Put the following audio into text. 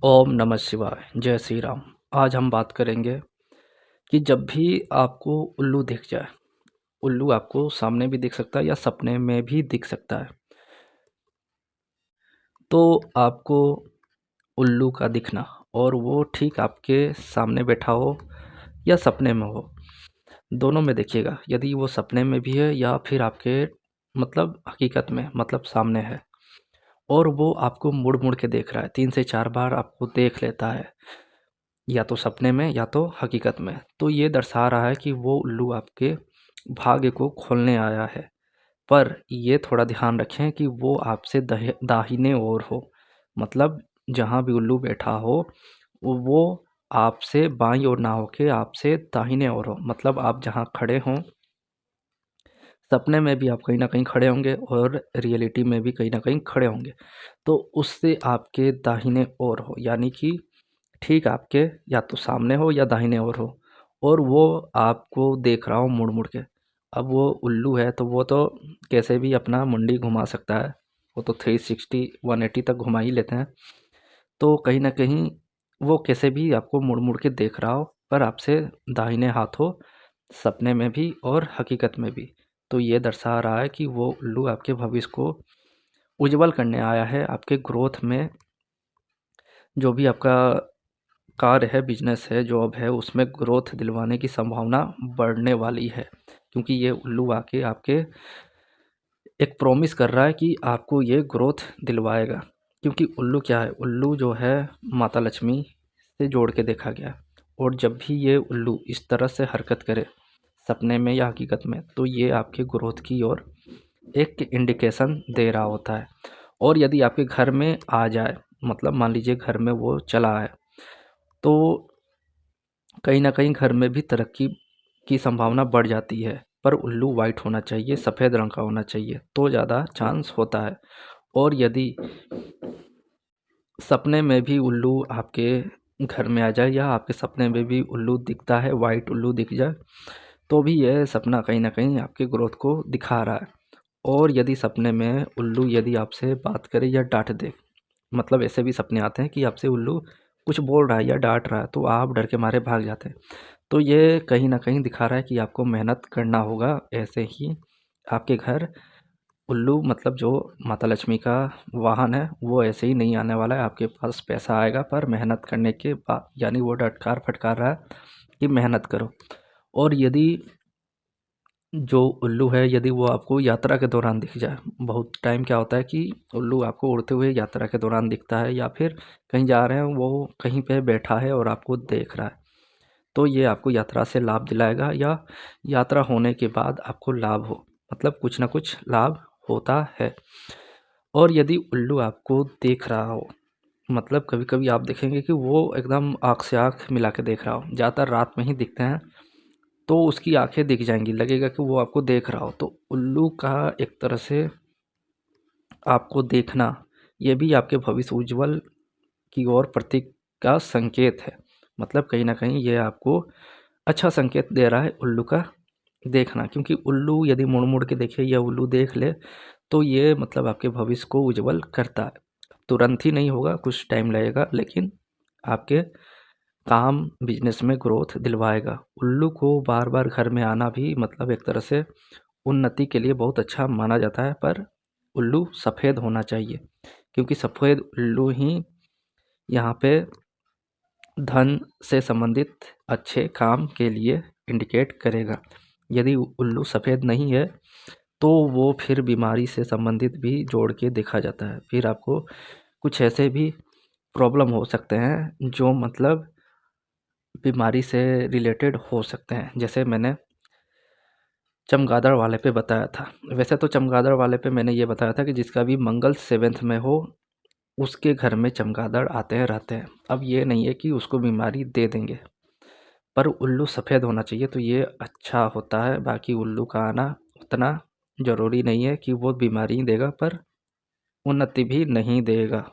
ओम नमः शिवाय, जय श्री राम। आज हम बात करेंगे कि जब भी आपको उल्लू दिख जाए, उल्लू आपको सामने भी दिख सकता है या सपने में भी दिख सकता है। तो आपको उल्लू का दिखना और वो ठीक आपके सामने बैठा हो या सपने में हो, दोनों में देखिएगा। यदि वो सपने में भी है या फिर आपके मतलब हकीकत में मतलब सामने है और वो आपको मुड़-मुड़ के देख रहा है, 3 से 4 बार आपको देख लेता है, या तो सपने में या तो हकीकत में, तो ये दर्शा रहा है कि वो उल्लू आपके भाग्य को खोलने आया है। पर ये थोड़ा ध्यान रखें कि वो आपसे दाहिने ओर हो, मतलब जहाँ भी उल्लू बैठा हो वो आपसे बाईं ओर ना होके आपसे दाहिने ओर हो। मतलब आप जहाँ खड़े हों, सपने में भी आप कहीं न कहीं खड़े होंगे और रियलिटी में भी कहीं न कहीं खड़े होंगे। तो उससे आपके दाहिने ओर हो, यानी कि ठीक आपके या तो सामने हो या दाहिने ओर हो और वो आपको देख रहा हो मुड़-मुड़ के। अब वो उल्लू है तो वो तो कैसे भी अपना मुंडी घुमा सकता है, वो तो 360 180 तक घुमा ही लेते हैं। तो कहीं न कहीं वो कैसे भी आपको मुड़-मुड़ के देख रहा हो, पर आपसे दाहिने हाथ हो, सपने में भी और हकीकत में भी। तो ये दर्शा रहा है कि वो उल्लू आपके भविष्य को उज्ज्वल करने आया है, आपके ग्रोथ में जो भी आपका कार्य है, बिज़नेस है, जॉब है, उसमें ग्रोथ दिलवाने की संभावना बढ़ने वाली है। क्योंकि ये उल्लू आके आपके एक प्रॉमिस कर रहा है कि आपको ये ग्रोथ दिलवाएगा। क्योंकि उल्लू क्या है? उल्लू जो है माता लक्ष्मी से जोड़ के देखा गया है और जब भी ये उल्लू इस तरह से हरकत करे, सपने में या हकीकत में, तो ये आपके ग्रोथ की ओर एक इंडिकेशन दे रहा होता है। और यदि आपके घर में आ जाए, मतलब मान लीजिए घर में वो चला आए, तो कहीं न कहीं घर में भी तरक्की की संभावना बढ़ जाती है। पर उल्लू वाइट होना चाहिए, सफ़ेद रंग का होना चाहिए, तो ज़्यादा चांस होता है। और यदि सपने में भी उल्लू आपके घर में आ जाए या आपके सपने में भी उल्लू दिखता है, वाइट उल्लू दिख जाए, तो भी यह सपना कहीं न कहीं आपके ग्रोथ को दिखा रहा है। और यदि सपने में उल्लू यदि आपसे बात करे या डाँट दे, मतलब ऐसे भी सपने आते हैं कि आपसे उल्लू कुछ बोल रहा है या डाँट रहा है, तो आप डर के मारे भाग जाते हैं। तो ये कहीं न कहीं दिखा रहा है कि आपको मेहनत करना होगा। ऐसे ही आपके घर उल्लू मतलब जो माता लक्ष्मी का वाहन है, वो ऐसे ही नहीं आने वाला है। आपके पास पैसा आएगा पर मेहनत करने के बाद, यानी वो डटकार फटकार रहा है कि मेहनत करो। और यदि जो उल्लू है, यदि वो आपको यात्रा के दौरान दिख जाए, बहुत टाइम क्या होता है कि उल्लू आपको उड़ते हुए यात्रा के दौरान दिखता है या फिर कहीं जा रहे हैं, वो कहीं पे बैठा है और आपको देख रहा है, तो ये आपको यात्रा से लाभ दिलाएगा या यात्रा होने के बाद आपको लाभ हो, मतलब कुछ ना कुछ लाभ होता है। और यदि उल्लू आपको देख रहा हो, मतलब कभी-कभी आप देखेंगे कि वो एकदम आँख से आँख मिला के देख रहा हो, ज़्यादातर रात में ही दिखते हैं, तो उसकी आँखें दिख जाएँगी, लगेगा कि वो आपको देख रहा हो। तो उल्लू का एक तरह से आपको देखना, ये भी आपके भविष्य उज्ज्वल की ओर प्रतीक का संकेत है। मतलब कहीं न कहीं ये आपको अच्छा संकेत दे रहा है उल्लू का देखना, क्योंकि उल्लू यदि मुड़-मुड़ के देखे या उल्लू देख ले, तो ये मतलब आपके भविष्य को उज्ज्वल करता है। तुरंत ही नहीं होगा, कुछ टाइम लगेगा, लेकिन आपके काम, बिज़नेस में ग्रोथ दिलवाएगा। उल्लू को बार-बार घर में आना भी मतलब एक तरह से उन्नति के लिए बहुत अच्छा माना जाता है, पर उल्लू सफ़ेद होना चाहिए, क्योंकि सफ़ेद उल्लू ही यहाँ पे धन से संबंधित अच्छे काम के लिए इंडिकेट करेगा। यदि उल्लू सफ़ेद नहीं है, तो वो फिर बीमारी से संबंधित भी जोड़ के देखा जाता है। फिर आपको कुछ ऐसे भी प्रॉब्लम हो सकते हैं, जो मतलब बीमारी से रिलेटेड हो सकते हैं। जैसे मैंने चमगादड़ वाले पे बताया था। वैसे तो चमगादड़ वाले पे मैंने ये बताया था कि जिसका भी मंगल 7th में हो, उसके घर में चमगादड़ आते हैं, रहते हैं। अब ये नहीं है कि उसको बीमारी दे देंगे, पर उल्लू सफ़ेद होना चाहिए, तो ये अच्छा होता है। बाकी उल्लू का आना उतना ज़रूरी नहीं है कि वो बीमारी ही देगा, पर उन्नति भी नहीं देगा।